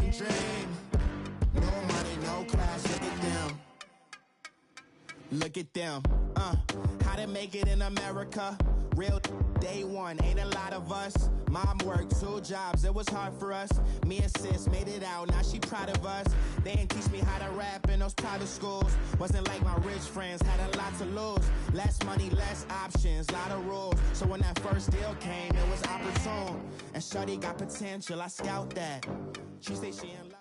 American dream. No money, no class, look at them. Look at them, how to make it in America. Real day one, ain't a lot of us. Mom worked 2 jobs, it was hard for us. Me and sis made it out, now she proud of us. They didn't teach me how to rap in those private schools. Wasn't like my rich friends, had a lot to lose. Less money, less options, lot of rules. So when that first deal came, it was opportune. And shorty got potential, I scout that. She say she in love.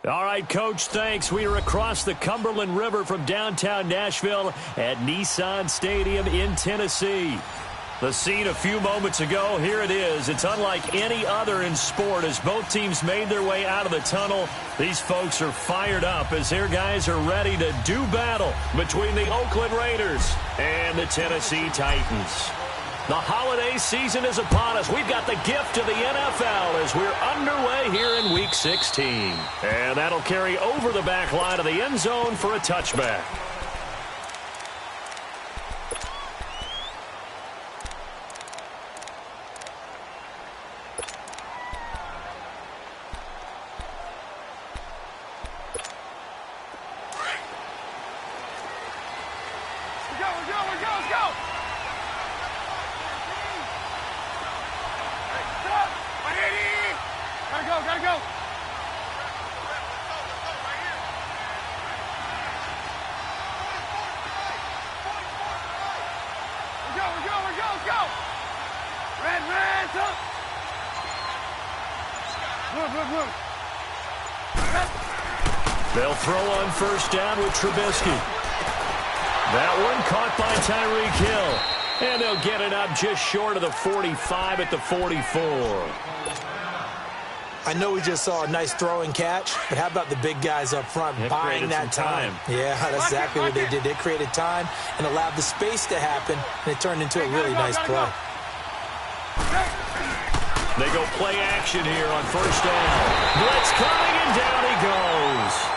All right, Coach, thanks. We are across the Cumberland River from downtown Nashville at Nissan Stadium in Tennessee. The scene a few moments ago, here it is. It's unlike any other in sport as both teams made their way out of the tunnel. These folks are fired up as their guys are ready to do battle between the Oakland Raiders and the Tennessee Titans. The holiday season is upon us. We've got the gift of the NFL as we're underway here in Week 16. And that'll carry over the back line of the end zone for a touchback. Let's go! Gotta go! Let's go! Red, up! Move! They'll throw on first down with Trubisky. That one caught by Tyreek Hill. And they'll get it up just short of the 45 at the 44. I know we just saw a nice throwing catch, but how about the big guys up front buying that time? Yeah, that's exactly what they did. They created time and allowed the space to happen, and it turned into a really nice play. They go play action here on first down. Blitz coming, and down he goes.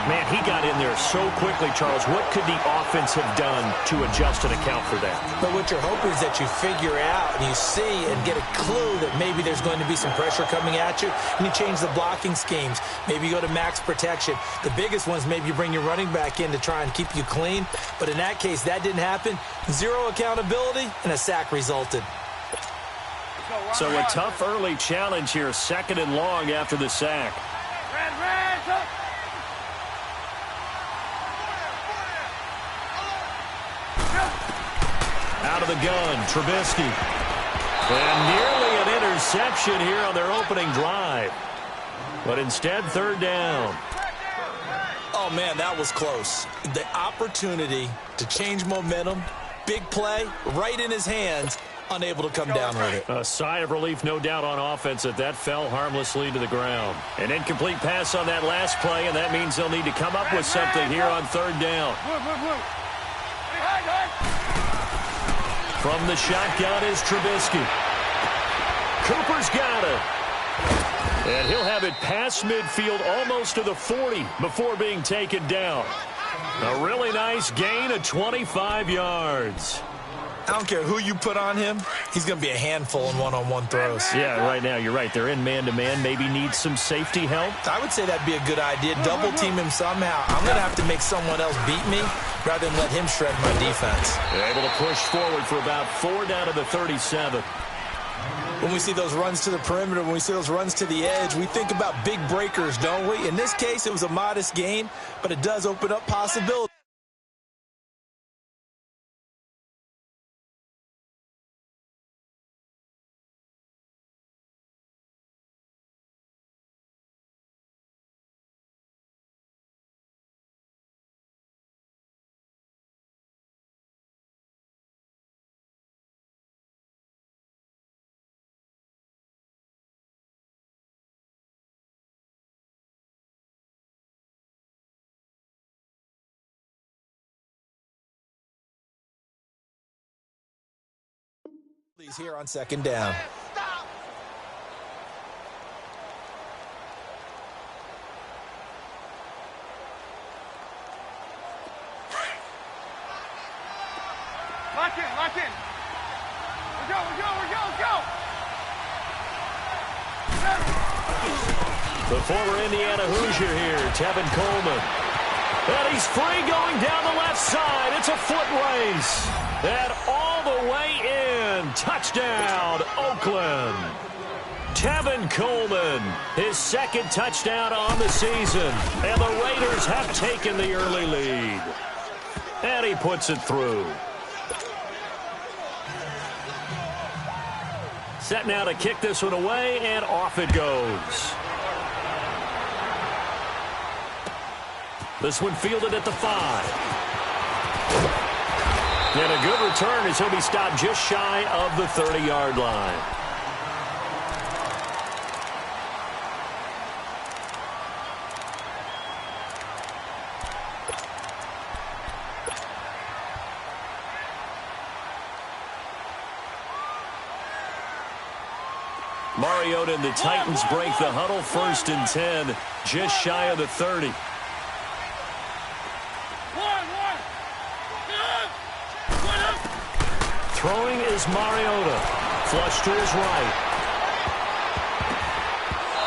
Man, he got in there so quickly, Charles. What could the offense have done to adjust and account for that? But what you're hoping is that you figure out and you see and get a clue that maybe there's going to be some pressure coming at you, and you change the blocking schemes. Maybe you go to max protection. The biggest ones, maybe you bring your running back in to try and keep you clean. But in that case, that didn't happen. Zero accountability, and a sack resulted. So a tough early challenge here, 2nd and long after the sack. Red, Out of the gun, Trubisky. And nearly an interception here on their opening drive. But instead, 3rd down. Oh, man, that was close. The opportunity to change momentum, big play, right in his hands, unable to come down with it. A sigh of relief, no doubt, on offense that fell harmlessly to the ground. An incomplete pass on that last play, and that means they'll need to come up with something here on 3rd down. From the shotgun is Trubisky. Cooper's got it. And he'll have it past midfield almost to the 40 before being taken down. A really nice gain of 25 yards. I don't care who you put on him. He's going to be a handful in one-on-one throws. Yeah, right now, you're right. They're in man-to-man. Maybe need some safety help. I would say that'd be a good idea. Double-team him somehow. I'm going to have to make someone else beat me rather than let him shred my defense. They're able to push forward for about 4 down to the 37. When we see those runs to the perimeter, when we see those runs to the edge, we think about big breakers, don't we? In this case, it was a modest gain, but it does open up possibilities. Here on 2nd down. Lock in. Let's go. The former Indiana Hoosier here, Tevin Coleman. And he's free going down the left side. It's a foot race. And all the way in. Touchdown, Oakland. Tevin Coleman, his second touchdown on the season. And the Raiders have taken the early lead. And he puts it through. Set now to kick this one away, and off it goes. This one fielded at the 5. And a good return as he'll be stopped just shy of the 30-yard line. Mariota and the Titans break the huddle, 1st and 10, just shy of the 30. Throwing is Mariota. Flush to his right.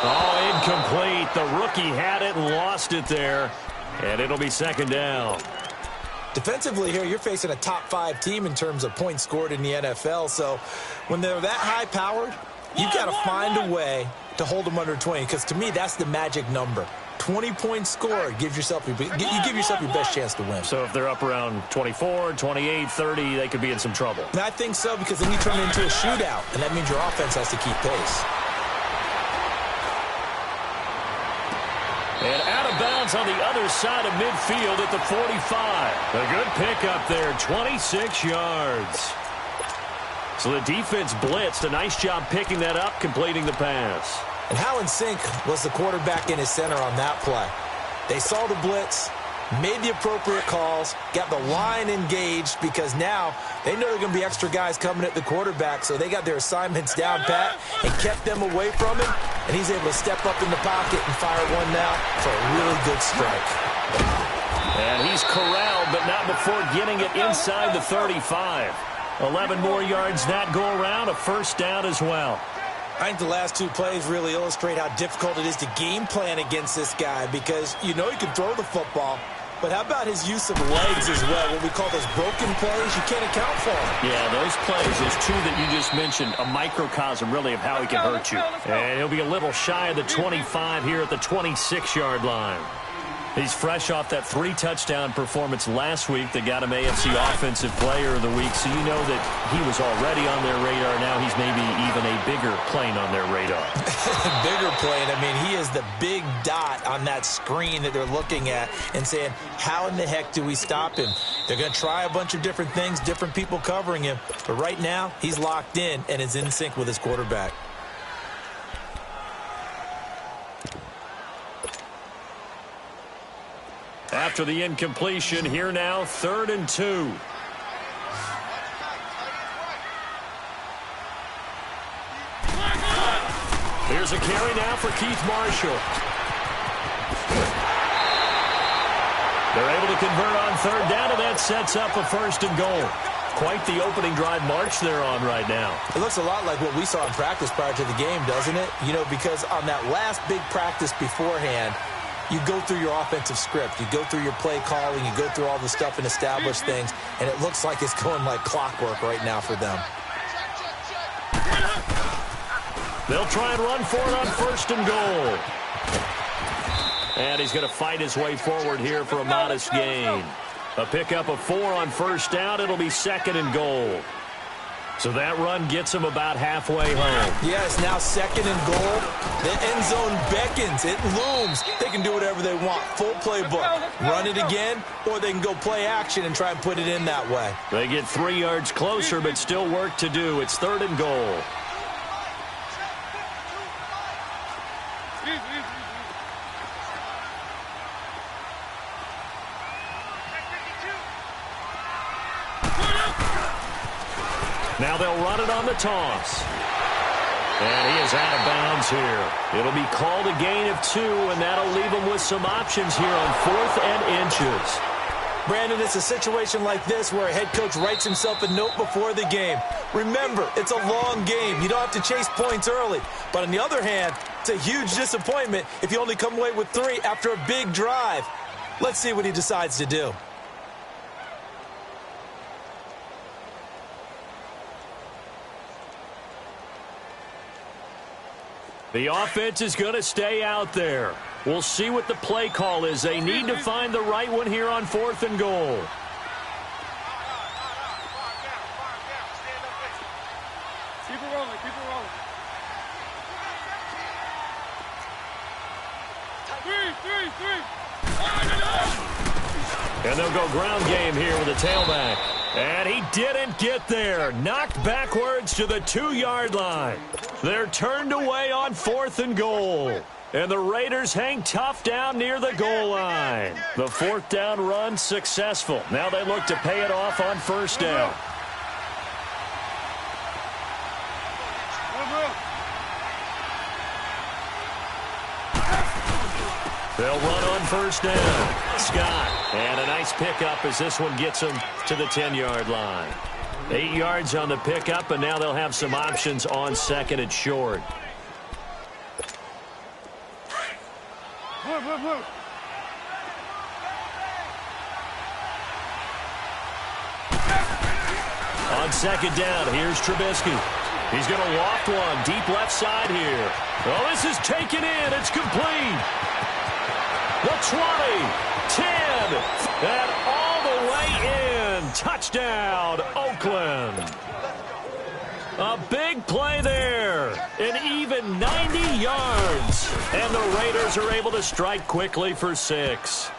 Oh, incomplete. The rookie had it and lost it there. And it'll be 2nd down. Defensively here, you're facing a top 5 team in terms of points scored in the NFL. So when they're that high-powered, you've got to find a way to hold them under 20. Because to me, that's the magic number. 20 points scored gives yourself you give yourself your best chance to win. So if they're up around 24, 28, 30, they could be in some trouble. And I think so, because then you turn it into a shootout, and that means your offense has to keep pace. And out of bounds on the other side of midfield at the 45. A good pickup there, 26 yards. So the defense blitzed. A nice job picking that up, completing the pass. And how in sync was the quarterback in his center on that play? They saw the blitz, made the appropriate calls, got the line engaged, because now they know there are going to be extra guys coming at the quarterback, so they got their assignments down pat and kept them away from him, and he's able to step up in the pocket and fire one now for a really good strike. And he's corralled, but not before getting it inside the 35. 11 more yards that go around, a 1st down as well. I think the last 2 plays really illustrate how difficult it is to game plan against this guy, because you know he can throw the football, but how about his use of legs as well? What we call those broken plays, you can't account for them. Yeah, those plays, those 2 that you just mentioned, a microcosm really of how he can hurt you. And he'll be a little shy of the 25 here at the 26-yard line. He's fresh off that 3-touchdown performance last week that got him AFC Offensive Player of the Week, so you know that he was already on their radar. Now he's maybe even a bigger plane on their radar. Bigger plane. I mean, he is the big dot on that screen that they're looking at and saying, how in the heck do we stop him? They're going to try a bunch of different things, different people covering him, but right now he's locked in and is in sync with his quarterback. After the incompletion, here now, 3rd and 2. Here's a carry now for Keith Marshall. They're able to convert on 3rd down, and that sets up a 1st and goal. Quite the opening drive march they're on right now. It looks a lot like what we saw in practice prior to the game, doesn't it? You know, because on that last big practice beforehand, you go through your offensive script. You go through your play calling. You go through all the stuff and establish things. And it looks like it's going like clockwork right now for them. They'll try and run for it on 1st and goal. And he's going to fight his way forward here for a modest gain. A pickup of 4 on 1st down. It'll be 2nd and goal. So that run gets him about halfway home. Yes, now 2nd and goal. The end zone beckons. It looms. They can do whatever they want. Full playbook. Run it again, or they can go play action and try and put it in that way. They get 3 yards closer, but still work to do. It's 3rd and goal. Now they'll run it on the toss. And he is out of bounds here. It'll be called a gain of 2, and that'll leave him with some options here on 4th and inches. Brandon, it's a situation like this where a head coach writes himself a note before the game. Remember, it's a long game. You don't have to chase points early. But on the other hand, It's a huge disappointment if you only come away with 3 after a big drive. Let's see what he decides to do. The offense is going to stay out there. We'll see what the play call is. They need to find the right one here on 4th and goal. Keep it rolling, keep it rolling. 3. And they'll go ground game here with a tailback. And he didn't get there. Knocked backwards to the 2-yard line. They're turned away on 4th and goal. And the Raiders hang tough down near the goal line. The 4th down run successful. Now they look to pay it off on 1st down. They'll run on 1st down. Scott, and a nice pickup as this one gets him to the 10-yard line. 8 yards on the pickup, and now they'll have some options on 2nd and short. On 2nd down, here's Trubisky. He's going to loft one deep left side here. Oh, this is taken in. It's complete. The 20, 10, and all the way in. Touchdown, Oakland. A big play there. An even 90 yards. And the Raiders are able to strike quickly for 6.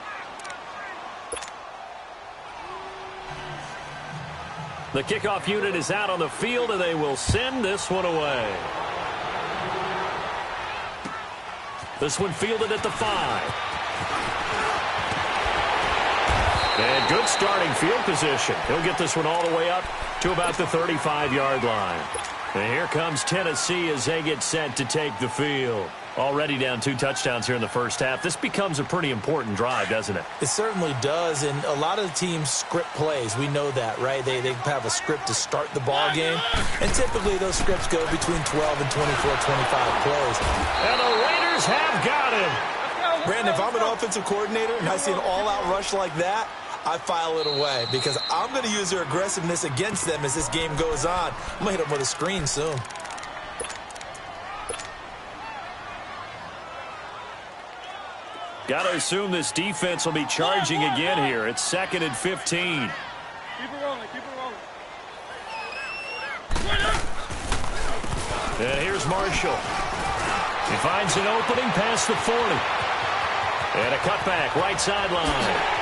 The kickoff unit is out on the field, and they will send this one away. This one fielded at the 5. And good starting field position. He'll get this one all the way up to about the 35-yard line. And here comes Tennessee as they get set to take the field. Already down 2 touchdowns here in the first half. This becomes a pretty important drive, doesn't it? It certainly does, and a lot of the teams script plays. We know that, right? They have a script to start the ball game, and typically those scripts go between 12 and 24, 25 plays. And the Raiders have got him. Brandon, if I'm an offensive coordinator and I see an all-out rush like that, I file it away because I'm going to use their aggressiveness against them as this game goes on. I'm going to hit them with a screen soon. Got to assume this defense will be charging again here. It's 2nd and 15. Keep it rolling, keep it rolling. And here's Marshall. He finds an opening past the 40. And a cutback, right sideline.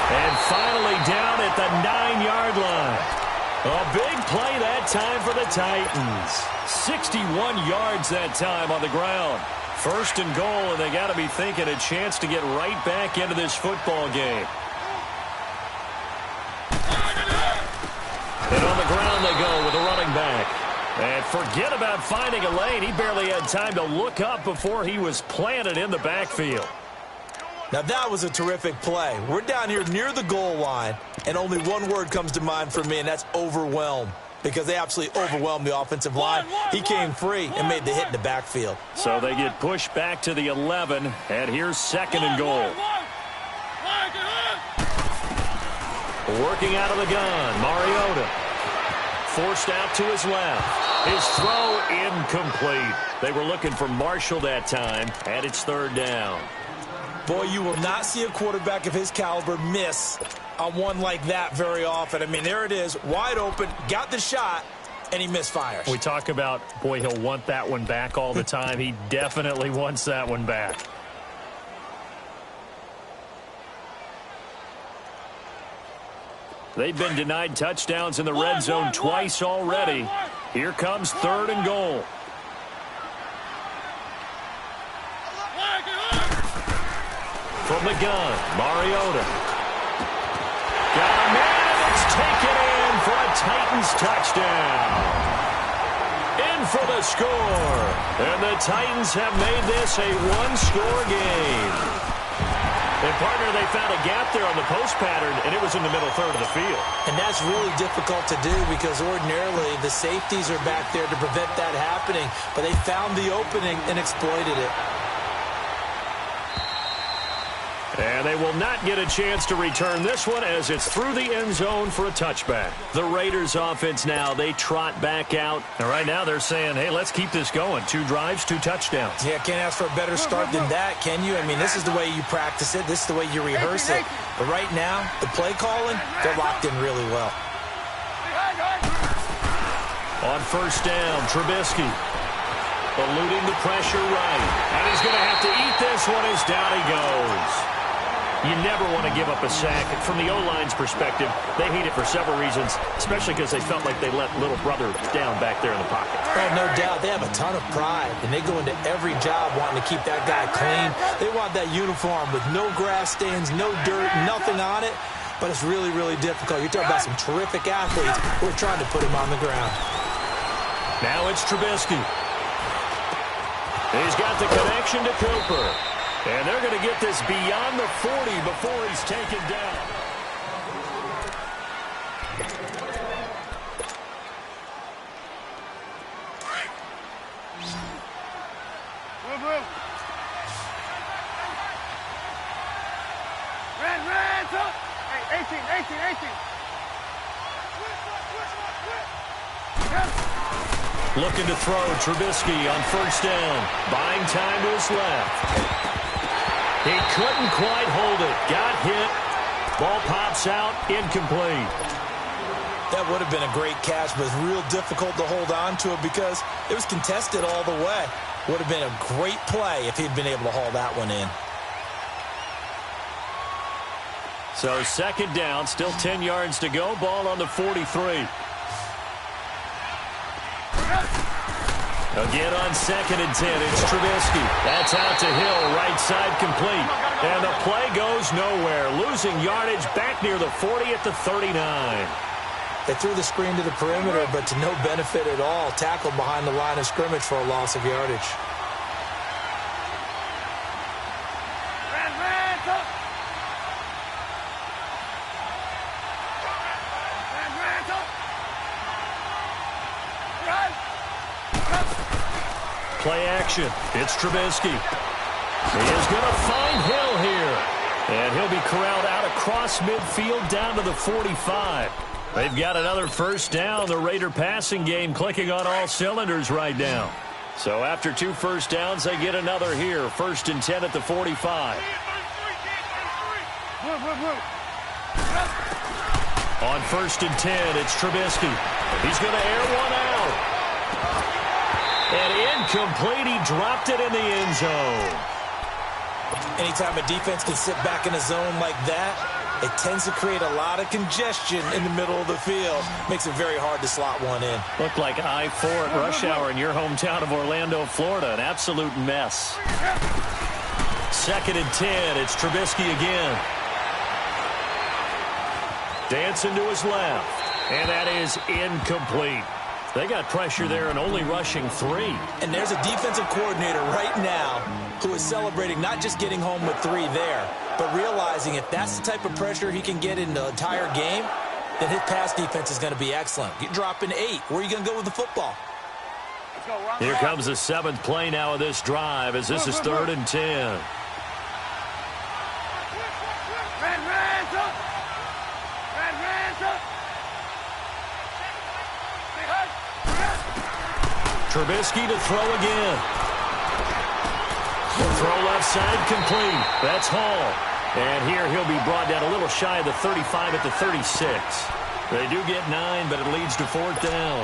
And finally down at the 9-yard line. A big play that time for the Titans. 61 yards that time on the ground. 1st and goal, and they got to be thinking a chance to get right back into this football game. And on the ground they go with a running back. And forget about finding a lane. He barely had time to look up before he was planted in the backfield. Now, that was a terrific play. We're down here near the goal line, and only one word comes to mind for me, and that's overwhelmed, because they absolutely overwhelmed the offensive line. He came free and made the hit in the backfield. So they get pushed back to the 11, and here's 2nd and goal. Working out of the gun, Mariota. Forced out to his left. His throw incomplete. They were looking for Marshall that time, and it's 3rd down. Boy, you will not see a quarterback of his caliber miss on one like that very often. I mean, there it is, wide open, got the shot, and he misfires. We talk about, boy, he'll want that one back all the time. He definitely wants that one back. They've been denied touchdowns in the red zone twice already. Here comes 3rd and goal. From the gun, Mariota. Got a man, it's taken in for a Titans touchdown. In for the score. And the Titans have made this a one-score game. And, partner, they found a gap there on the post pattern, and it was in the middle third of the field. And that's really difficult to do because ordinarily the safeties are back there to prevent that happening. But they found the opening and exploited it. And they will not get a chance to return this one as it's through the end zone for a touchback. The Raiders offense now, they trot back out. And right now they're saying, hey, let's keep this going. 2 drives, 2 touchdowns. Yeah, can't ask for a better start than that, can you? I mean, this is the way you practice it. This is the way you rehearse it. But right now, the play calling, they're locked in really well. On first down, Trubisky eluding the pressure right. And he's going to have to eat this one as down he goes. You never want to give up a sack. From the O-line's perspective, they hate it for several reasons, especially because they felt like they let little brother down back there in the pocket. Oh, no doubt. They have a ton of pride, and they go into every job wanting to keep that guy clean. They want that uniform with no grass stains, no dirt, nothing on it. But it's really, really difficult. You're talking about some terrific athletes who are trying to put him on the ground. Now it's Trubisky. He's got the connection to Cooper. And they're going to get this beyond the 40 before he's taken down. Ran, up. Hey, 18. Looking to throw, Trubisky on first down. Buying time to his left. He couldn't quite hold it. Got hit. Ball pops out. Incomplete. That would have been a great catch, but it's real difficult to hold on to it because it was contested all the way. Would have been a great play if he'd been able to haul that one in. So second down, still 10 yards to go. Ball on the 43. Again on 2nd and 10, it's Trubisky. That's out to Hill, right side complete. And the play goes nowhere. Losing yardage back near the 40 at the 39. They threw the screen to the perimeter, but to no benefit at all. Tackled behind the line of scrimmage for a loss of yardage. Play action. It's Trubisky. He is going to find Hill here. And he'll be corralled out across midfield down to the 45. They've got another first down. The Raider passing game clicking on all cylinders right now. So after 2 first downs, they get another here. 1st and 10 at the 45. On 1st and 10, it's Trubisky. He's going to air one out. And incomplete. He dropped it in the end zone. Anytime a defense can sit back in a zone like that, it tends to create a lot of congestion in the middle of the field. Makes it very hard to slot one in. Looked like I-4 at rush hour in your hometown of Orlando, Florida. An absolute mess. 2nd and 10. It's Trubisky again. Dancing to his left. And that is incomplete. They got pressure there and only rushing 3. And there's a defensive coordinator right now who is celebrating not just getting home with 3 there, but realizing if that's the type of pressure he can get in the entire game, then his pass defense is going to be excellent. You're dropping 8. Where are you going to go with the football? Here comes the 7th play now of this drive as this is 3rd and 10. Trubisky to throw again. Throw left side complete. That's Hall. And here he'll be brought down a little shy of the 35 at the 36. They do get 9, but it leads to 4th down.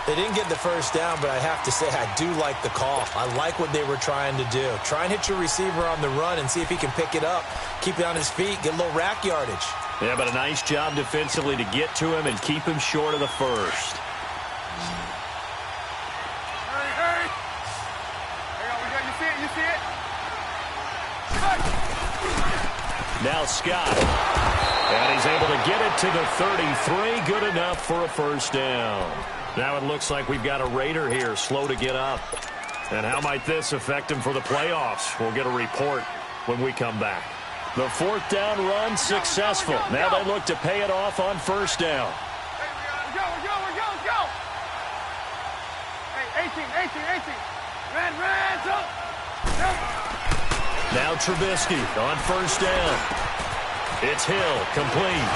They didn't get the first down, but I have to say I do like the call. I like what they were trying to do. Try and hit your receiver on the run and see if he can pick it up. Keep it on his feet. Get a little rack yardage. Yeah, but a nice job defensively to get to him and keep him short of the first. Now Scott. And he's able to get it to the 33. Good enough for a first down. Now it looks like we've got a Raider here, slow to get up. And how might this affect him for the playoffs? We'll get a report when we come back. The fourth down run successful. Now they look to pay it off on first down. We're go. Hey, 18. Red, jump. Now Trubisky on first down. It's Hill, complete.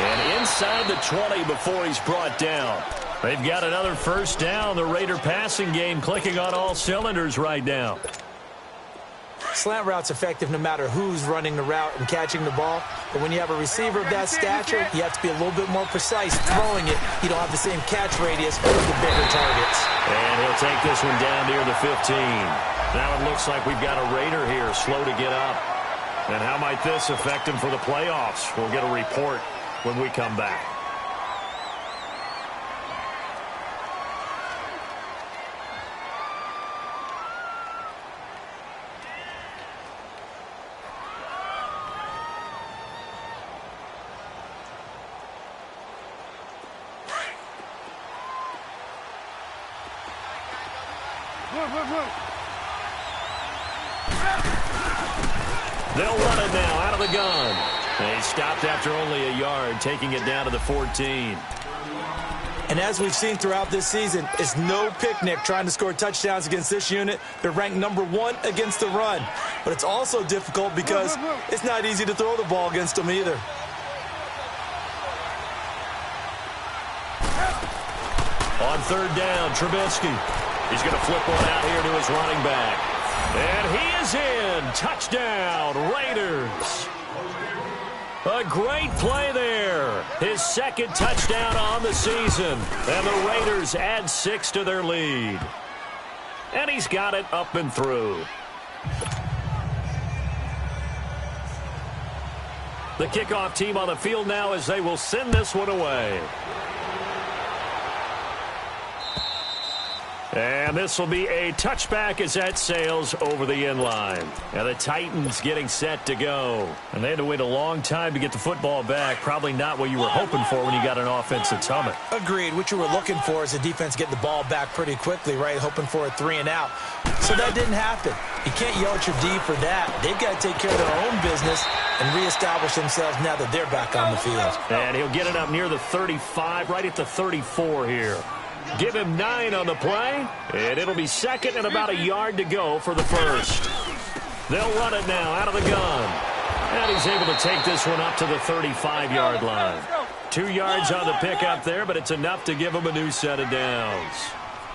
And inside the 20 before he's brought down. They've got another first down. The Raider passing game clicking on all cylinders right now. Slant route's effective no matter who's running the route and catching the ball. But when you have a receiver of that stature, you have to be a little bit more precise throwing it. You don't have the same catch radius with the bigger targets. And he'll take this one down near the 15. Now it looks like we've got a Raider here slow to get up. And how might this affect him for the playoffs? We'll get a report when we come back. They'll run it now out of the gun. They stopped after only a yard, taking it down to the 14. And as we've seen throughout this season, it's no picnic trying to score touchdowns against this unit. They're ranked number 1 against the run. But it's also difficult because it's not easy to throw the ball against them either. On third down, Trubisky. He's going to flip one out here to his running back. And he is in. Touchdown, Raiders. A great play there. His second touchdown on the season. And the Raiders add 6 to their lead. And he's got it up and through. The kickoff team on the field now as they will send this one away. And this will be a touchback as that sails over the end line. And the Titans getting set to go. And they had to wait a long time to get the football back. Probably not what you were hoping for when you got an offensive summit. Agreed. What you were looking for is the defense getting the ball back pretty quickly, right? Hoping for a 3 and out. So that didn't happen. You can't yell at your D for that. They've got to take care of their own business and reestablish themselves now that they're back on the field. And he'll get it up near the 35, right at the 34 here. Give him 9 on the play, and it'll be second and about a yard to go for the first. They'll run it now out of the gun. And he's able to take this one up to the 35-yard line. 2 yards on the pickup there, but it's enough to give him a new set of downs.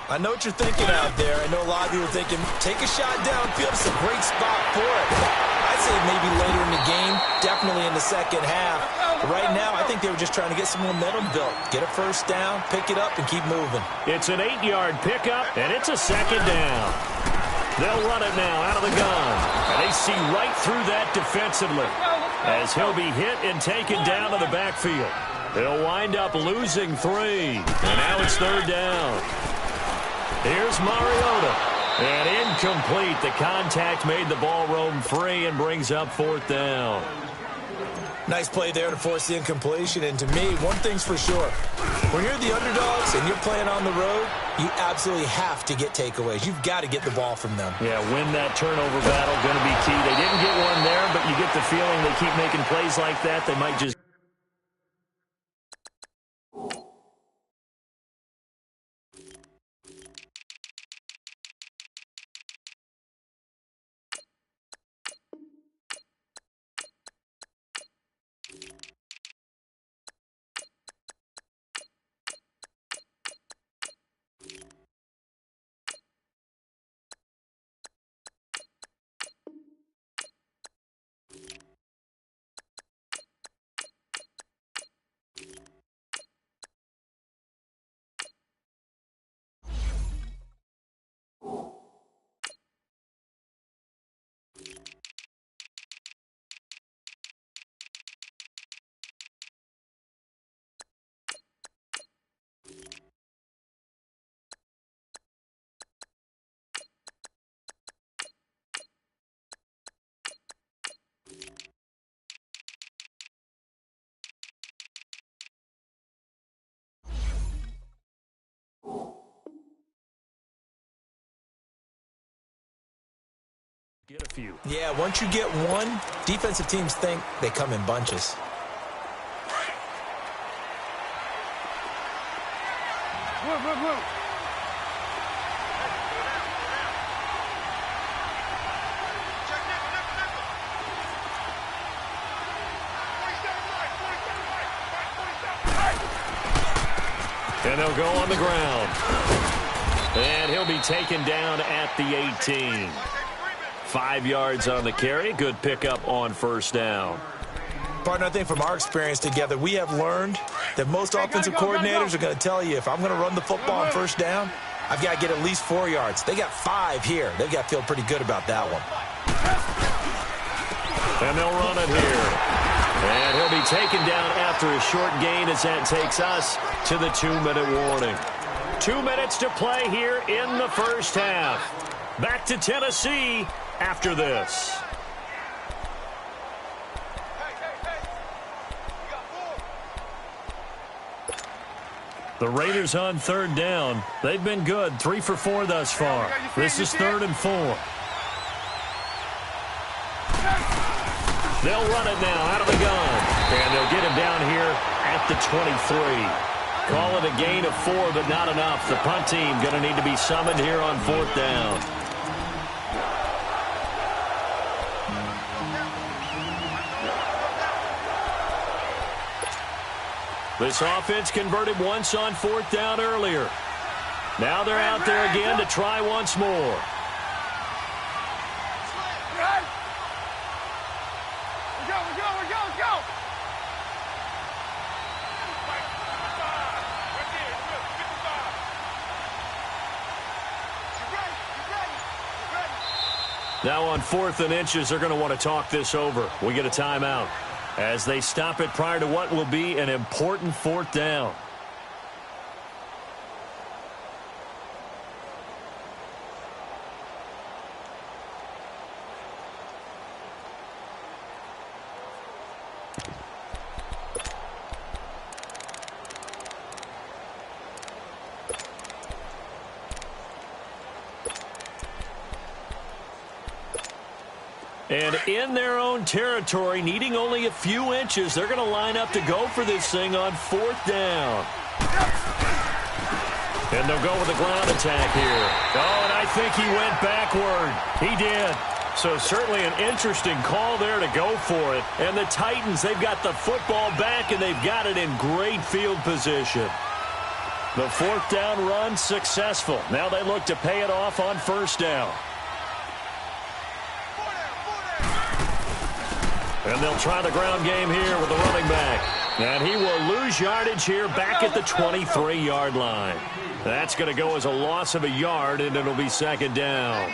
I know what you're thinking out there. I know a lot of you are thinking, take a shot downfield. It's a great spot for it. I'd say maybe later in the game, definitely in the second half. But right now, I think they were just trying to get some momentum built. Get a first down, pick it up, and keep moving. It's an 8-yard pickup, and it's a second down. They'll run it now out of the gun. And they see right through that defensively as he'll be hit and taken down to the backfield. They'll wind up losing 3. And now it's third down. Here's Mariota. And incomplete. The contact made the ball roam free and brings up fourth down. Nice play there to force the incompletion. And to me, one thing's for sure. When you're the underdogs and you're playing on the road, you absolutely have to get takeaways. You've got to get the ball from them. Yeah, win that turnover battle, going to be key. They didn't get one there, but you get the feeling they keep making plays like that. They might just... Get a few. Yeah, once you get one, defensive teams think they come in bunches. Move, move, move. And they'll go on the ground. And he'll be taken down at the 18. 5 yards on the carry. Good pickup on first down. Partner, I think from our experience together, we have learned that most offensive coordinators are going to tell you, if I'm going to run the football on first down, I've got to get at least 4 yards. They got 5 here. They've got to feel pretty good about that one. And they'll run it here. And he'll be taken down after a short gain as that takes us to the 2-minute warning. 2 minutes to play here in the first half. Back to Tennessee after this. The Raiders on third down. They've been good. 3 for 4 thus far. This is 3rd and 4. They'll run it now out of the gun. And they'll get him down here at the 23. Call it a gain of 4, but not enough. The punt team going to need to be summoned here on 4th down. This offense converted once on 4th down earlier. Now they're out there again to try once more. Now on 4th and inches, they're going to want to talk this over. We get a timeout as they stop it prior to what will be an important 4th down. And in their own territory, needing only a few inches, they're going to line up to go for this thing on 4th down. And they'll go with a ground attack here. Oh, and I think he went backward. He did. So certainly an interesting call there to go for it. And the Titans, they've got the football back, and they've got it in great field position. The 4th down run successful. Now they look to pay it off on 1st down. And they'll try the ground game here with the running back. And he will lose yardage here back at the 23-yard line. That's going to go as a loss of a yard, and it'll be 2nd down.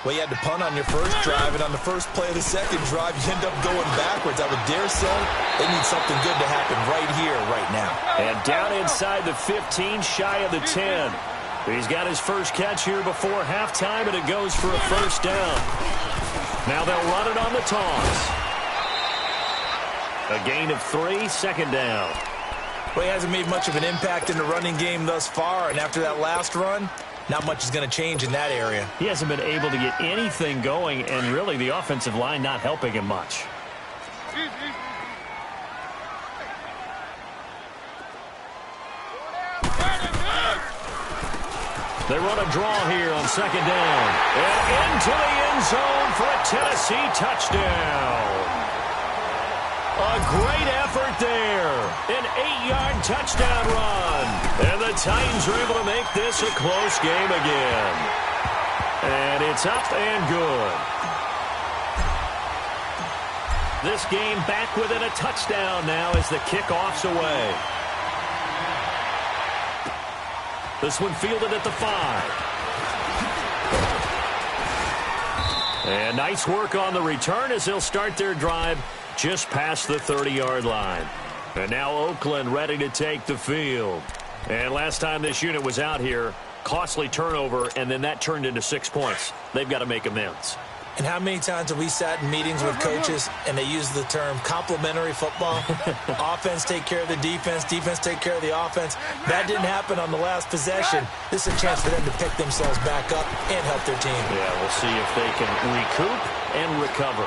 Well, you had to punt on your first drive, and on the first play of the second drive, you end up going backwards. I would dare say they need something good to happen right here, right now. And down inside the 15, shy of the 10. He's got his first catch here before halftime, and it goes for a 1st down. Now they'll run it on the toss. A gain of 3, 2nd down. Well, he hasn't made much of an impact in the running game thus far, and after that last run, not much is going to change in that area. He hasn't been able to get anything going, and really the offensive line not helping him much. They run a draw here on 2nd down. And into the end zone for a Tennessee touchdown. A great effort there. An 8-yard touchdown run. And the Titans are able to make this a close game again. And it's up and good. This game back within a touchdown now as the kickoff's away. This one fielded at the 5. And nice work on the return as they'll start their drive just past the 30-yard line. And now Oakland ready to take the field. And last time this unit was out here, costly turnover, and then that turned into 6 points. They've got to make amends. And how many times have we sat in meetings with coaches and they use the term complementary football? Offense take care of the defense, defense take care of the offense. That didn't happen on the last possession. This is a chance for them to pick themselves back up and help their team. Yeah, we'll see if they can recoup and recover.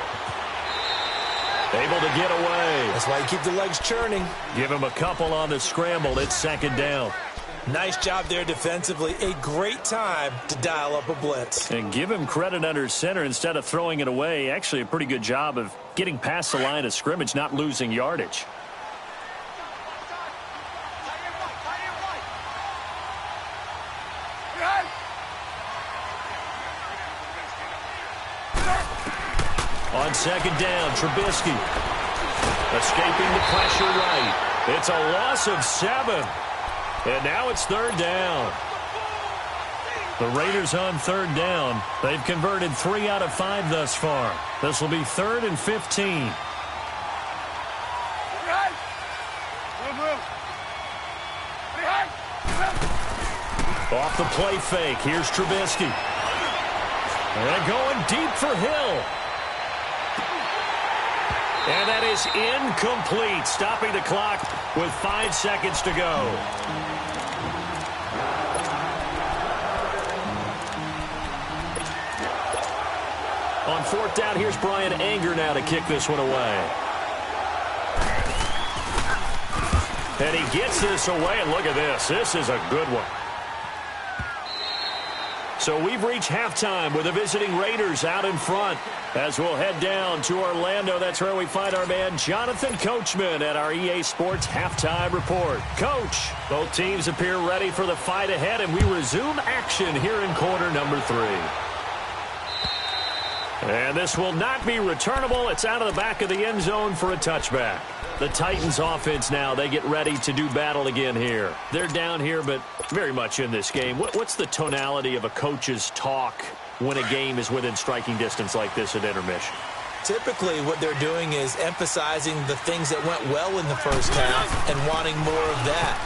Able to get away. That's why you keep the legs churning. Give him a couple on the scramble. It's second down. Nice job there defensively. A great time to dial up a blitz. And give him credit under center instead of throwing it away. Actually, a pretty good job of getting past the line of scrimmage, not losing yardage. On second down, Trubisky escaping the pressure right. It's a loss of 7. And now it's third down. The Raiders on third down. They've converted 3 out of 5 thus far. This will be 3rd and 15. Off the play fake. Here's Trubisky. And going deep for Hill. And that is incomplete, stopping the clock with 5 seconds to go. On fourth down, here's Brian Anger now to kick this one away. And he gets this away, and look at this. This is a good one. So we've reached halftime with the visiting Raiders out in front. As we'll head down to Orlando, that's where we find our man Jonathan Coachman at our EA Sports Halftime Report. Coach, both teams appear ready for the fight ahead, and we resume action here in quarter number 3. And this will not be returnable. It's out of the back of the end zone for a touchback. The Titans offense now, they get ready to do battle again here. They're down here, but very much in this game. What's the tonality of a coach's talk when a game is within striking distance like this at intermission? Typically, what they're doing is emphasizing the things that went well in the first half and wanting more of that.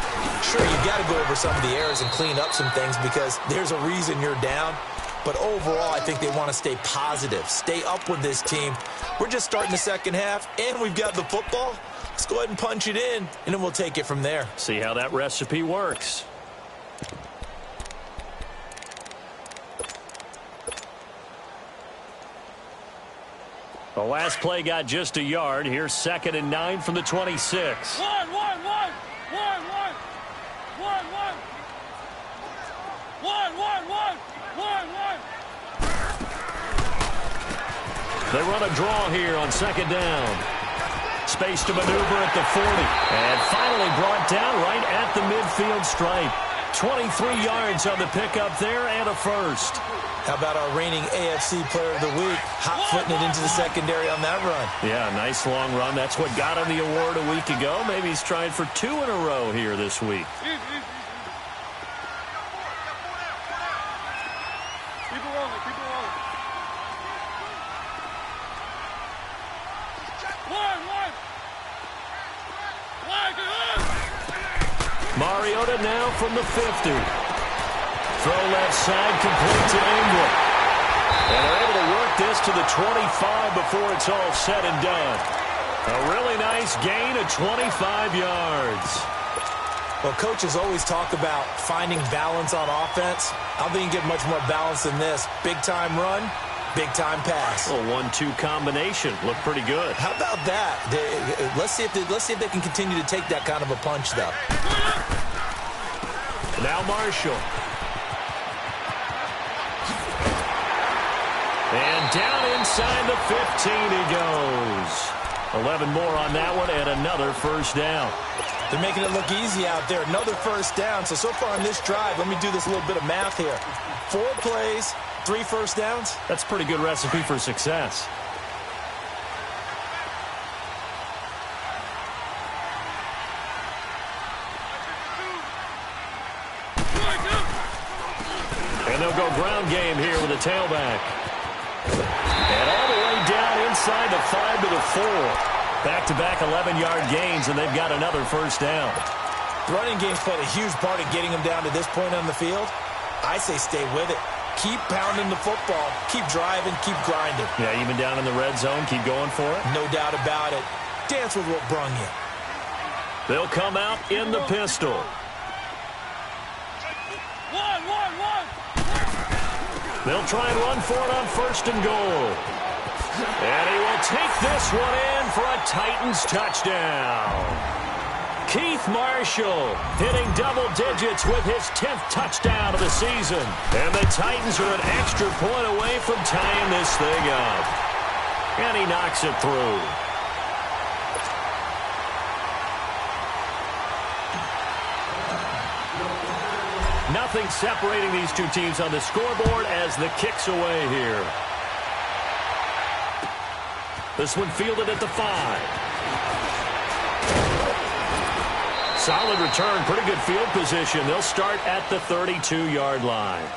Sure, you've got to go over some of the errors and clean up some things because there's a reason you're down. But overall, I think they want to stay positive, stay up with this team. We're just starting the second half, and we've got the football. Let's go ahead and punch it in, and then we'll take it from there. See how that recipe works. The last play got just a yard. Here's 2nd and 9 from the 26. One. They run a draw here on 2nd down. Space to maneuver at the 40. And finally brought down right at the midfield stripe. 23 yards on the pickup there and a first. How about our reigning AFC Player of the Week, hot-footing it into the secondary on that run? Yeah, nice long run. That's what got him the award a week ago. Maybe he's trying for 2 in a row here this week. Keep it rolling. Mariota now from the 50. Throw left side, complete to Ingram. And they're able to work this to the 25 before it's all said and done. A really nice gain of 25 yards. Well, coaches always talk about finding balance on offense. I don't think you can get much more balance than this. Big-time run, big-time pass. A 1-2 combination. Looked pretty good. How about that? Let's see if they can continue to take that kind of a punch, though. Now Marshall. And down inside the 15 he goes. 11 more on that one and another first down. They're making it look easy out there. Another first down. So far on this drive, let me do this little bit of math here. 4 plays, 3 first downs. That's a pretty good recipe for success. And they'll go ground game here with a tailback. And all the way down inside the 5 to the 4. Back-to-back 11-yard gains, and they've got another first down. The running game's played a huge part in getting them down to this point on the field. I say stay with it. keep pounding the football, keep driving, keep grinding. Yeah, even down in the red zone, keep going for it. No doubt about it. Dance with what brung you. They'll come out in the pistol. They'll try and run for it on 1st and goal. And he will take this one in for a Titans touchdown. Keith Marshall hitting double digits with his 10th touchdown of the season. And the Titans are an extra point away from tying this thing up. And he knocks it through. Nothing separating these two teams on the scoreboard as the kick's away here. This one fielded at the 5. Solid return, pretty good field position. They'll start at the 32-yard line.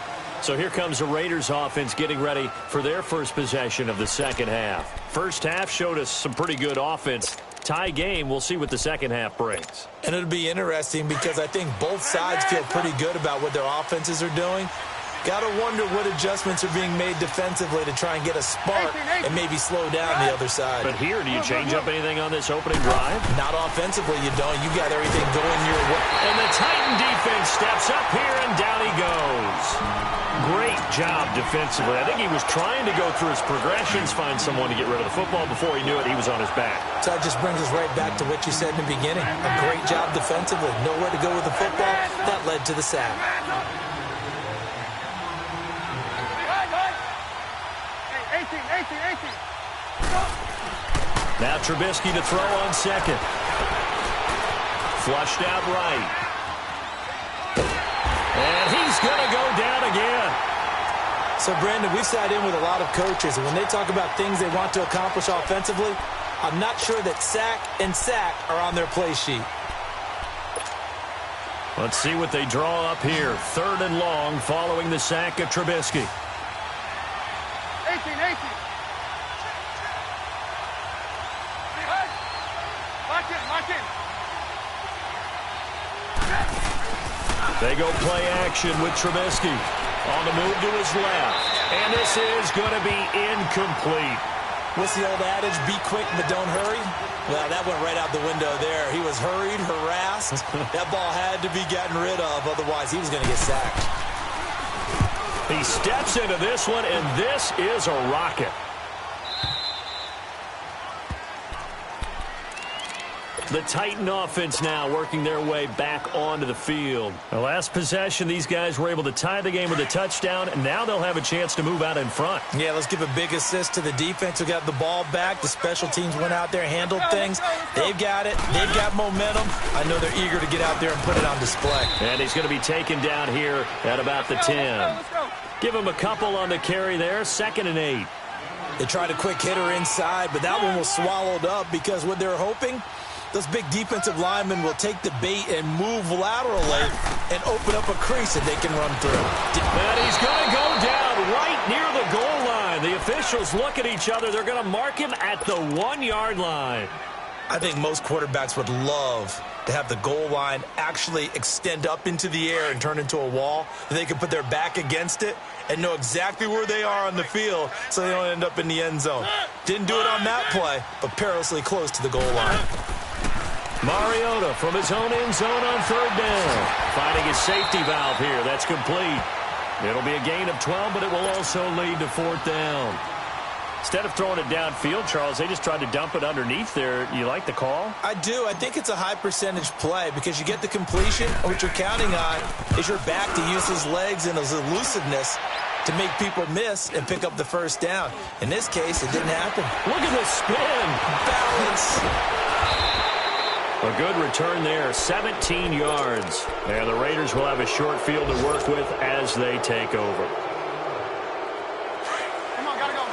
So here comes the Raiders offense getting ready for their first possession of the second half. First half showed us some pretty good offense. Tie game, we'll see what the second half brings. And it'll be interesting because I think both sides feel pretty good about what their offenses are doing. Got to wonder what adjustments are being made defensively to try and get a spark and maybe slow down the other side. But here, do you change up anything on this opening drive? Not offensively, you don't. You got everything going your way. And the Titan defense steps up here, and down he goes. Great job defensively. I think he was trying to go through his progressions, find someone to get rid of the football. Before he knew it, he was on his back. So that just brings us right back to what you said in the beginning. A great job defensively. Nowhere to go with the football. That led to the sack. Now Trubisky to throw on 2nd. Flushed out right. And he's going to go down again. So, Brandon, we sat in with a lot of coaches, and when they talk about things they want to accomplish offensively, I'm not sure that sack and sack are on their play sheet. Let's see what they draw up here. 3rd and long following the sack of Trubisky. 18. Mark in. They go play action with Trubisky. On the move to his left. And this is going to be incomplete. What's the old adage? Be quick, but don't hurry? Well, that went right out the window there. He was hurried, harassed. That ball had to be gotten rid of. Otherwise, he was going to get sacked. He steps into this one, and this is a rocket. The Titan offense now working their way back onto the field. The last possession, these guys were able to tie the game with a touchdown, and now they'll have a chance to move out in front. Yeah, let's give a big assist to the defense who got the ball back. The special teams went out there, handled things. They've got it. They've got momentum. I know they're eager to get out there and put it on display. And he's going to be taken down here at about the 10. Give him a couple on the carry there. 2nd and 8. They tried a quick hitter inside, but that one was swallowed up because what they're hoping, those big defensive linemen will take the bait and move laterally and open up a crease that they can run through. And he's going to go down right near the goal line. The officials look at each other. They're going to mark him at the 1-yard line. I think most quarterbacks would love to have the goal line actually extend up into the air and turn into a wall. They can put their back against it and know exactly where they are on the field so they don't end up in the end zone. Didn't do it on that play, but perilously close to the goal line. Mariota from his own end zone on 3rd down. Finding his safety valve here. That's complete. It'll be a gain of 12, but it will also lead to 4th down. Instead of throwing it downfield, Charles, they just tried to dump it underneath there. You like the call? I do. I think it's a high percentage play because you get the completion. What you're counting on is your back to use his legs and his elusiveness to make people miss and pick up the 1st down. In this case, it didn't happen. Look at the spin. Balance. A good return there, 17 yards. And the Raiders will have a short field to work with as they take over. Come on, gotta go.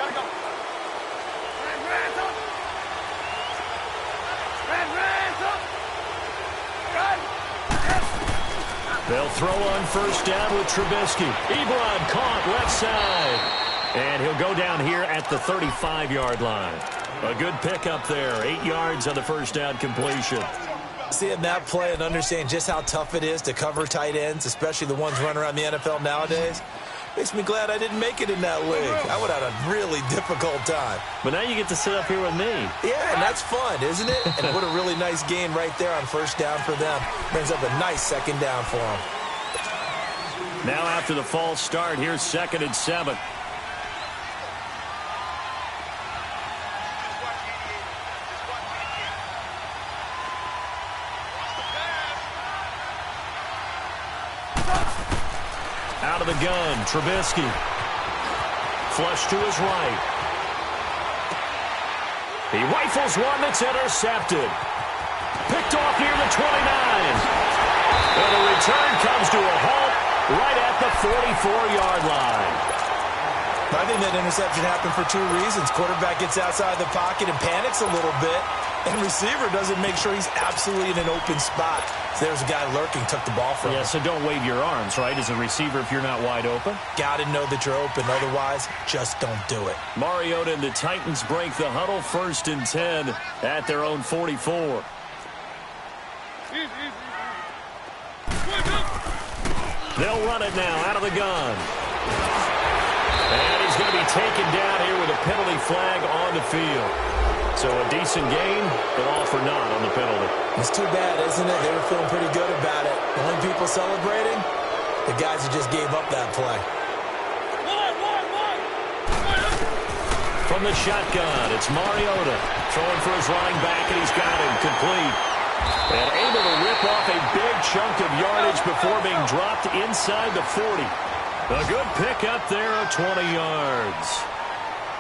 They'll throw on 1st down with Trubisky. Ebron caught left side. And he'll go down here at the 35-yard line. A good pickup there. 8 yards on the 1st down completion. Seeing that play and understand just how tough it is to cover tight ends, especially the ones running around the NFL nowadays. Makes me glad I didn't make it in that league. I would have had a really difficult time. But now you get to sit up here with me. Yeah, and that's fun, isn't it? And what a really nice gain right there on first down for them. Brings up a nice second down for them. Now after the false start, here's 2nd and 7. Out of the gun, Trubisky. Flush to his right. He rifles one that's intercepted. Picked off near the 29. And the return comes to a halt right at the 44-yard line. I think that interception happened for 2 reasons. Quarterback gets outside the pocket and panics a little bit. And receiver doesn't make sure he's absolutely in an open spot. So there's a guy lurking, took the ball from him. Yeah, so don't wave your arms, right, as a receiver if you're not wide open. Got to know that you're open. Otherwise, just don't do it. Mariota and the Titans break the huddle, 1st and 10 at their own 44. They'll run it now out of the gun. And he's going to be taken down here with a penalty flag on the field. So a decent game, but all for naught on the penalty. It's too bad, isn't it? They were feeling pretty good about it. The only people celebrating, the guys who just gave up that play. From the shotgun, it's Mariota. Throwing for his running back, and he's got him complete. And able to rip off a big chunk of yardage before being dropped inside the 40. A good pickup there of 20 yards.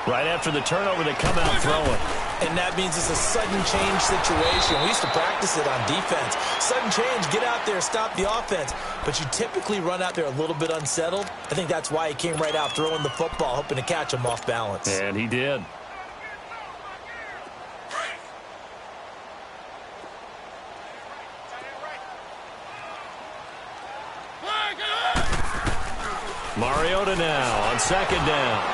Right after the turnover, they come out throwing. And that means it's a sudden change situation. We used to practice it on defense. Sudden change, get out there, stop the offense. But you typically run out there a little bit unsettled. I think that's why he came right out throwing the football, hoping to catch him off balance. And he did. Mariota now on 2nd down.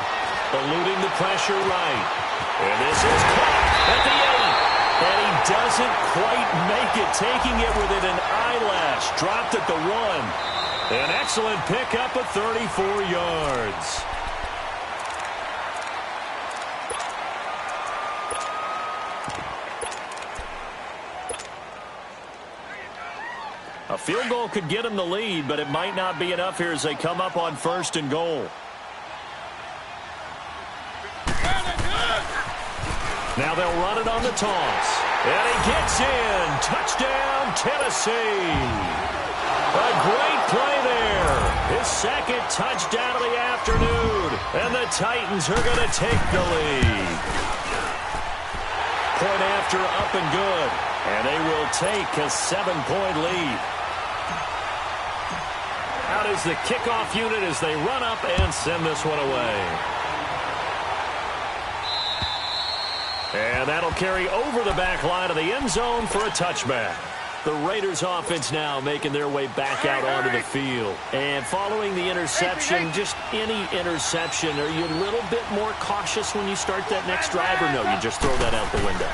Eluding the pressure right. And this is caught at the 8. And he doesn't quite make it, taking it within an eyelash. Dropped at the 1. An excellent pickup of 34 yards. A field goal could get him the lead, but it might not be enough here as they come up on 1st and goal. Now they'll run it on the toss. And he gets in. Touchdown, Tennessee. A great play there. His 2nd touchdown of the afternoon. And the Titans are going to take the lead. Point after up and good. And they will take a 7-point lead. Out is the kickoff unit as they run up and send this one away. And that'll carry over the back line of the end zone for a touchback. The Raiders offense now making their way back out onto the field. And following the interception, just any interception, are you a little bit more cautious when you start that next drive, or no, you just throw that out the window?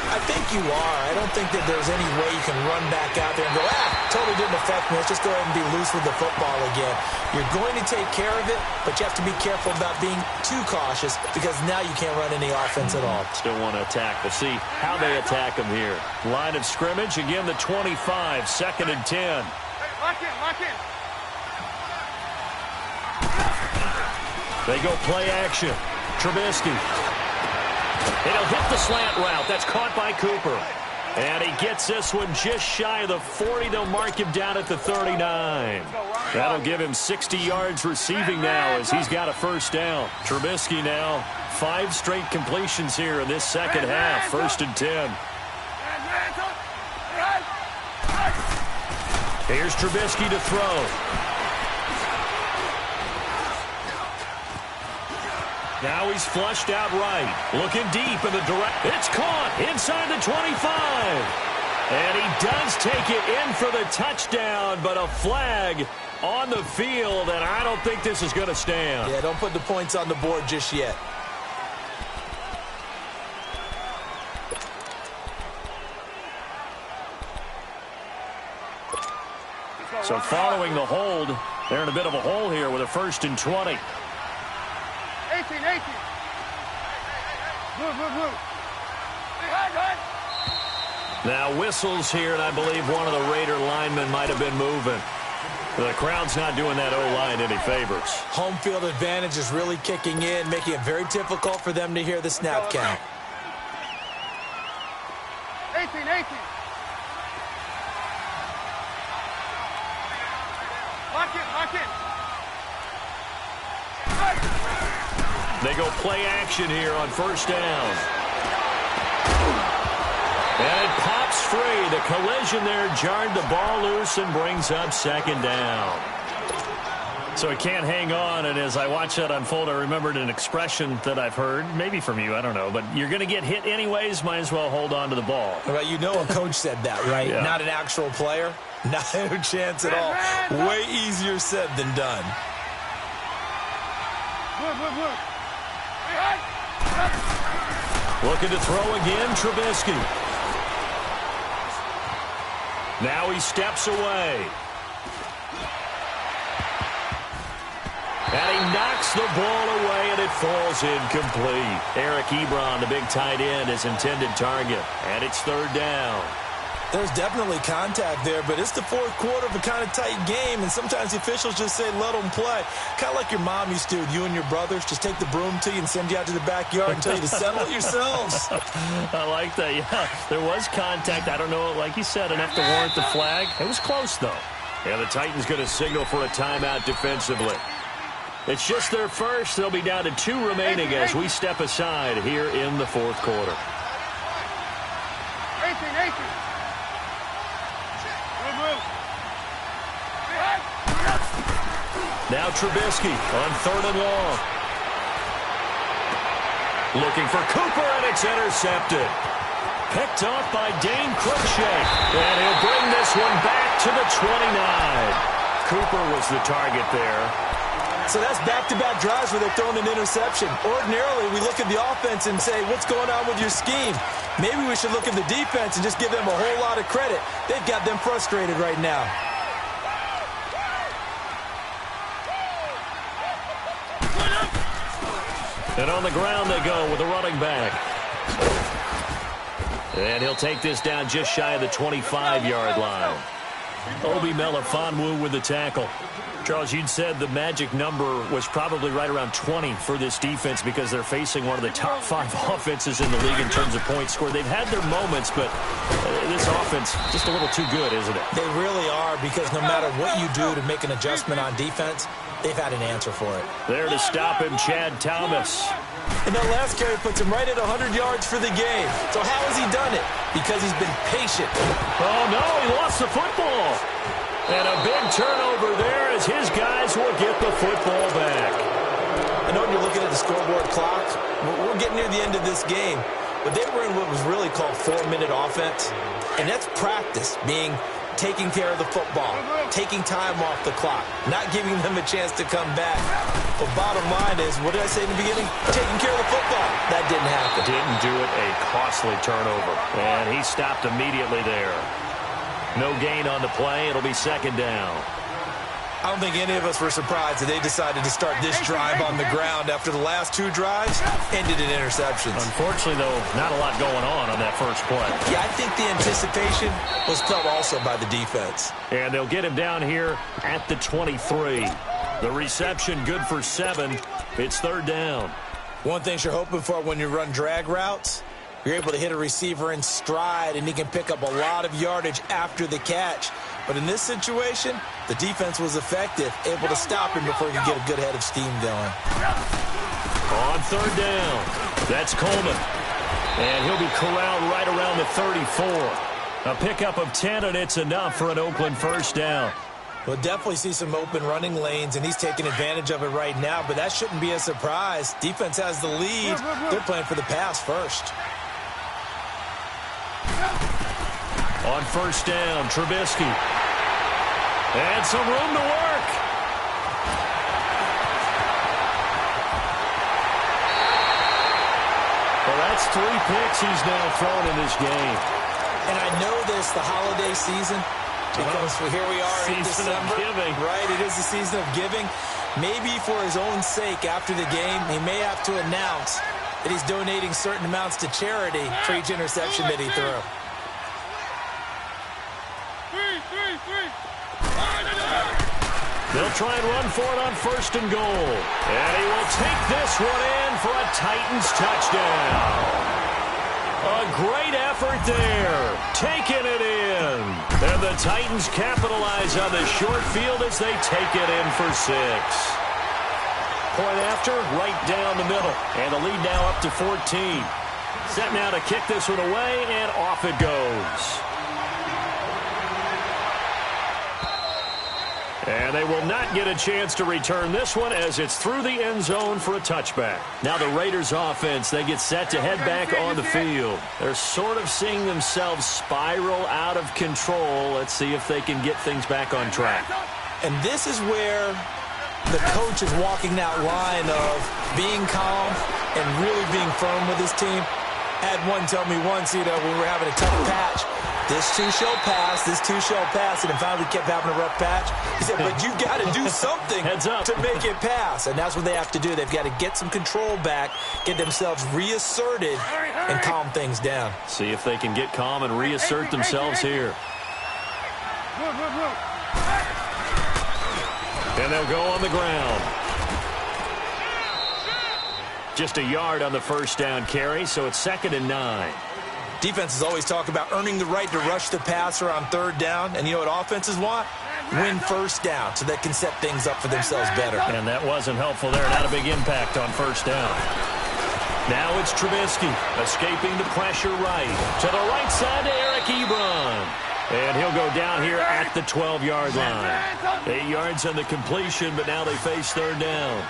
I think you are. I don't think that there's any way you can run back out there and go, totally didn't affect me. Let's just go ahead and be loose with the football again. You're going to take care of it, but you have to be careful about being too cautious because now you can't run any offense at all. Still want to attack. We'll see how they attack them here. Line of scrimmage, again, the 25, 2nd and 10. Hey, lock in, lock in. They go play action. Trubisky. It'll hit the slant route. That's caught by Cooper. And he gets this one just shy of the 40. They'll mark him down at the 39. That'll give him 60 yards receiving now as he's got a 1st down. Trubisky now, 5 straight completions here in this second half. 1st and 10. Here's Trubisky to throw. Now he's flushed out right. Looking deep in the direct. It's caught inside the 25. And he does take it in for the touchdown, but a flag on the field, and I don't think this is going to stand. Yeah, don't put the points on the board just yet. So following the hold, they're in a bit of a hole here with a 1st and 20. 18. Move. Now whistles here, and I believe one of the Raider linemen might have been moving. The crowd's not doing that O-line any favors. Home field advantage is really kicking in, making it very difficult for them to hear the snap count. 18. Lock in. They go play action here on 1st down. And it pops free. The collision there jarred the ball loose and brings up 2nd down. So it can't hang on, and as I watch that unfold, I remembered an expression that I've heard, maybe from you, I don't know, but you're going to get hit anyways, might as well hold on to the ball. Well, you know a coach said that, right? Yeah. Not an actual player. Not a chance at all. Way easier said than done. Move. Looking to throw again, Trubisky. Now he steps away. And he knocks the ball away, and it falls incomplete. Eric Ebron, the big tight end, his intended target. And it's 3rd down. There's definitely contact there, but it's the 4th quarter of a kind of tight game, and sometimes the officials just say, let them play. Kind of like your mom used to, you and your brothers, just take the broom to you and send you out to the backyard and tell you to settle it yourselves. I like that, yeah. There was contact. I don't know, like you said, enough to warrant the flag. It was close, though. Yeah, the Titans going to signal for a timeout defensively. It's just their first. They'll be down to 2 remaining as we step aside here in the 4th quarter. 18. Now Trubisky on 3rd and long. Looking for Cooper, and it's intercepted. Picked off by Dane Cruikshank. And he'll bring this one back to the 29. Cooper was the target there. So that's back-to-back drives where they're throwing an interception. Ordinarily, we look at the offense and say, what's going on with your scheme? Maybe we should look at the defense and just give them a whole lot of credit. They've got them frustrated right now. And on the ground they go with a running back. And he'll take this down just shy of the 25-yard line. Obi Melifonwu with the tackle. Charles, you'd said the magic number was probably right around 20 for this defense because they're facing one of the top 5 offenses in the league in terms of points scored. They've had their moments, but this offense just a little too good, isn't it? They really are, because no matter what you do to make an adjustment on defense, they've had an answer for it. There to stop him, Chad Thomas. And that last carry puts him right at 100 yards for the game. So how has he done it? Because he's been patient. Oh, no, he lost the football. And a big turnover there as his guys will get the football back. I know when you're looking at the scoreboard clock, we're getting near the end of this game, but they were in what was really called 4-minute offense. And that's practice, being taking care of the football, taking time off the clock, not giving them a chance to come back. But bottom line is, what did I say in the beginning? Taking care of the football. That didn't happen. Didn't do it, a costly turnover. And he stopped immediately there. No gain on the play. It'll be 2nd down. I don't think any of us were surprised that they decided to start this drive on the ground after the last 2 drives ended in interceptions. Unfortunately, though, not a lot going on that first play. Yeah, I think the anticipation was felt also by the defense. And they'll get him down here at the 23. The reception good for 7. It's 3rd down. One thing you're hoping for when you run drag routes, you're able to hit a receiver in stride, and he can pick up a lot of yardage after the catch. But in this situation, the defense was effective, able to stop him before he could get a good head of steam going. On 3rd down, that's Coleman. And he'll be corralled right around the 34. A pickup of 10, and it's enough for an Oakland 1st down. We'll definitely see some open running lanes, and he's taking advantage of it right now, but that shouldn't be a surprise. Defense has the lead. They're playing for the pass first. On 1st down, Trubisky. And some room to work. Well, that's 3 picks he's now thrown in this game. And I know this, the holiday season, because here we are in Season of December. giving. Right, it is the season of giving. Maybe for his own sake after the game, he may have to announce that he's donating certain amounts to charity for each interception that he threw. They'll try and run for it on 1st and goal. And he will take this one in for a Titans touchdown. A great effort there, taking it in. And the Titans capitalize on the short field as they take it in for 6. Point after, right down the middle. And the lead now up to 14. Set now to kick this one away, and off it goes. And they will not get a chance to return this one as it's through the end zone for a touchback. Now the Raiders offense, they get set to head back on the field. They're sort of seeing themselves spiral out of control. Let's see if they can get things back on track. And this is where the coach is walking that line of being calm and really being firm with his team. I had one tell me once, when we were having a tough patch, this too shall pass, this too shall pass, and it finally kept having a rough patch. He said, but you got to do something to make it pass. And that's what they have to do. They've got to get some control back, get themselves reasserted, and calm things down. See if they can get calm and reassert themselves here. And they'll go on the ground. Just a yard on the 1st down carry, so it's 2nd and 9. Defenses always talk about earning the right to rush the passer on 3rd down. And you know what offenses want? Win 1st down so they can set things up for themselves better. And that wasn't helpful there. Not a big impact on 1st down. Now it's Trubisky escaping the pressure right. To the right side to Eric Ebron. And he'll go down here at the 12-yard line. 8 yards on the completion, but now they face 3rd down.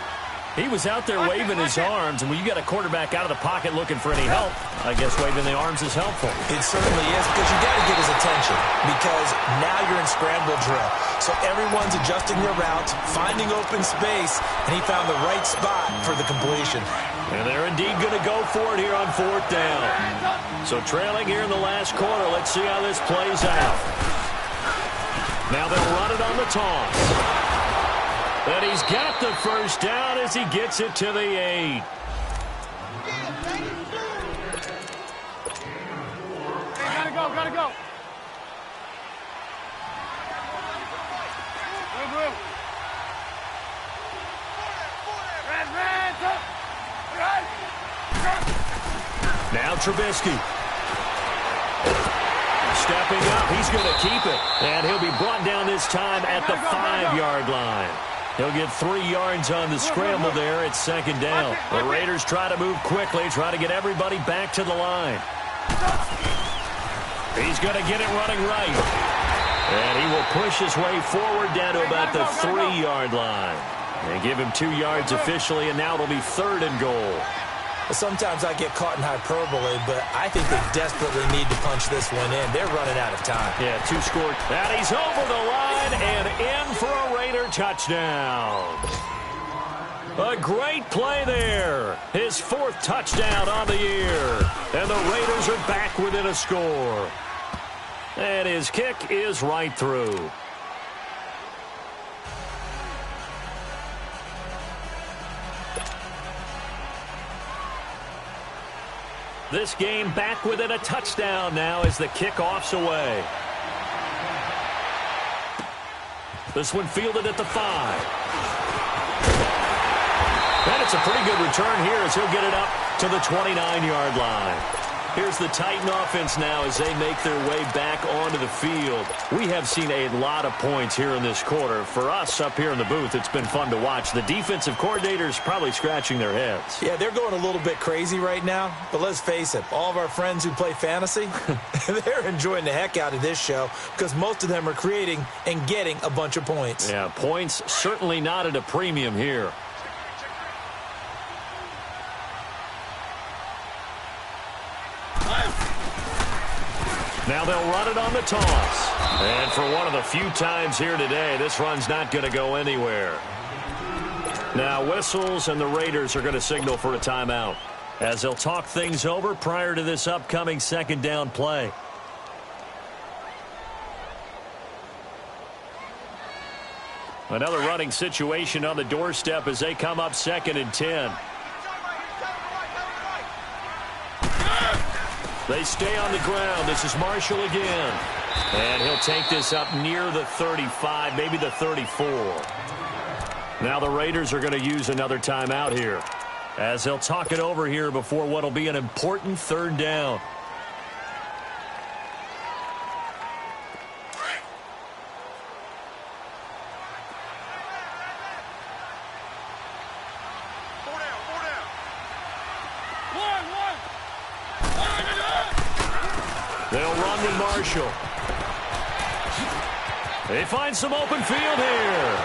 He was out there waving his arms, and when you got a quarterback out of the pocket looking for any help, I guess waving the arms is helpful. It certainly is, because you got to get his attention, because now you're in scramble drill. So everyone's adjusting their routes, finding open space, and he found the right spot for the completion. And they're indeed going to go for it here on 4th down. So trailing here in the last quarter, let's see how this plays out. Now they'll run it on the toss. And he's got the 1st down as he gets it to the 8. Gotta go, gotta go. Move. Now Trubisky. Stepping up, he's going to keep it. And he'll be brought down this time at the 5-yard line. He'll get 3 yards on the scramble there at 2nd down. The Raiders try to move quickly, try to get everybody back to the line. He's going to get it running right. And he will push his way forward down to about the 3-yard line. They give him 2 yards officially, and now it'll be 3rd and goal. Sometimes I get caught in hyperbole, but I think they desperately need to punch this one in. They're running out of time. Yeah, 2 scored. And he's over the line and in for a Raider touchdown. A great play there. His 4th touchdown on the year. And the Raiders are back within a score. And his kick is right through. This game back within a touchdown now as the kickoff's away. This one fielded at the 5. And it's a pretty good return here as he'll get it up to the 29-yard line. Here's the Titan offense now as they make their way back onto the field. We have seen a lot of points here in this quarter. For us up here in the booth, it's been fun to watch. The defensive coordinators probably scratching their heads. Yeah, they're going a little bit crazy right now. But let's face it, all of our friends who play fantasy, they're enjoying the heck out of this show because most of them are creating and getting a bunch of points. Yeah, points certainly not at a premium here. Now they'll run it on the toss. And for one of the few times here today, this run's not going to go anywhere. Now whistles, and the Raiders are going to signal for a timeout as they'll talk things over prior to this upcoming 2nd down play. Another running situation on the doorstep as they come up 2nd and 10. They stay on the ground. This is Marshall again. And he'll take this up near the 35, maybe the 34. Now the Raiders are going to use another timeout here, as they'll talk it over here before what will be an important 3rd down. They'll run with Marshall. They find some open field here.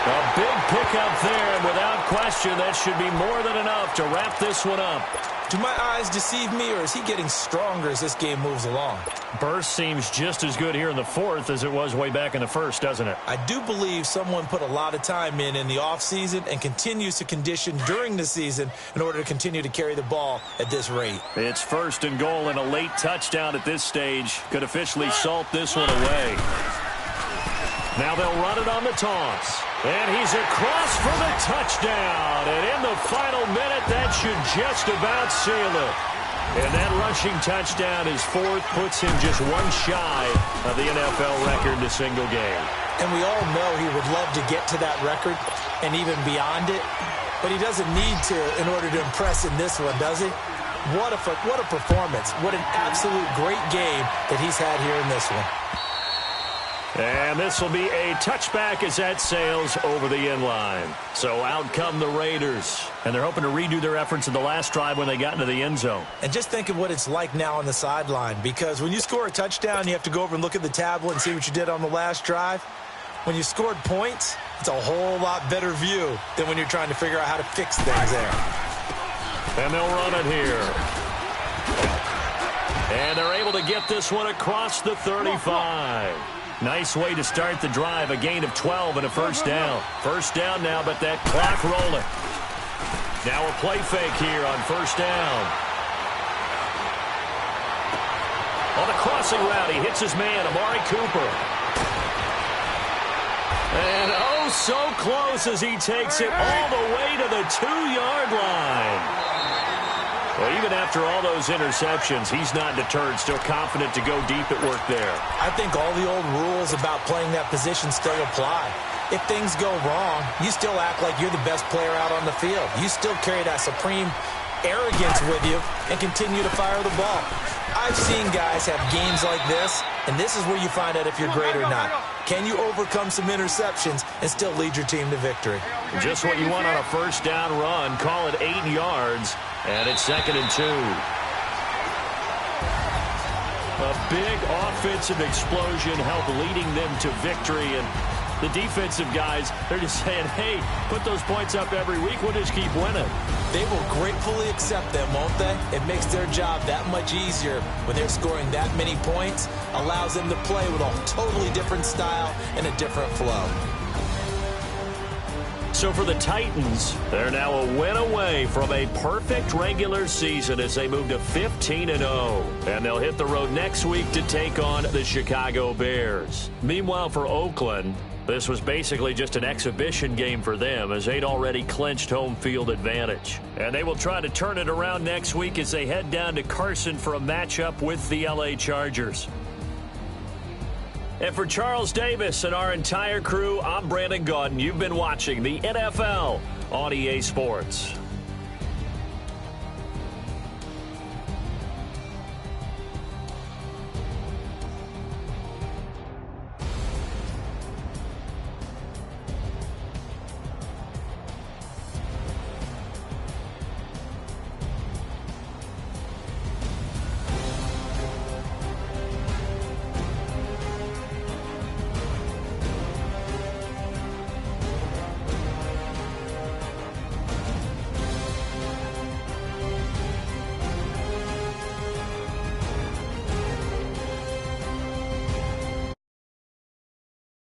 A big pickup there, and without question, that should be more than enough to wrap this one up. Do my eyes deceive me, or is he getting stronger as this game moves along? Burst seems just as good here in the 4th as it was way back in the 1st, doesn't it? I do believe someone put a lot of time in the offseason and continues to condition during the season in order to continue to carry the ball at this rate. It's 1st and goal, and a late touchdown at this stage could officially salt this one away. Now they'll run it on the toss. And he's across for the touchdown. And in the final minute, that should just about seal it. And that rushing touchdown, his 4th, puts him just one shy of the NFL record in a single game. And we all know he would love to get to that record and even beyond it. But he doesn't need to in order to impress in this one, does he? What a performance. What an absolute great game that he's had here in this one. And this will be a touchback as that sails over the end line. So out come the Raiders. And they're hoping to redo their efforts in the last drive when they got into the end zone. And just think of what it's like now on the sideline. Because when you score a touchdown, you have to go over and look at the tablet and see what you did on the last drive. When you scored points, it's a whole lot better view than when you're trying to figure out how to fix things there. And they'll run it here. And they're able to get this one across the 35. Nice way to start the drive, a gain of 12 and a 1st down. 1st down now, but that clock rolling. Now a play fake here on 1st down. On the crossing route, he hits his man, Amari Cooper. And oh, so close as he takes it all the way to the 2-yard line. Well, even after all those interceptions, he's not deterred, still confident to go deep at work there. I think all the old rules about playing that position still apply. If things go wrong, you still act like you're the best player out on the field. You still carry that supreme arrogance with you and continue to fire the ball. I've seen guys have games like this, and this is where you find out if you're great or not. Can you overcome some interceptions and still lead your team to victory? Just what you want on a 1st down run. Call it 8 yards. And it's 2nd and 2. A big offensive explosion helped leading them to victory. And the defensive guys, they're just saying, hey, put those points up every week. We'll just keep winning. They will gratefully accept them, won't they? It makes their job that much easier when they're scoring that many points. Allows them to play with a totally different style and a different flow. So for the Titans, they're now a win away from a perfect regular season as they move to 15-0. And they'll hit the road next week to take on the Chicago Bears. Meanwhile, for Oakland, this was basically just an exhibition game for them as they'd already clinched home field advantage. And they will try to turn it around next week as they head down to Carson for a matchup with the LA Chargers. And for Charles Davis and our entire crew, I'm Brandon Gaudin. You've been watching the NFL on EA Sports.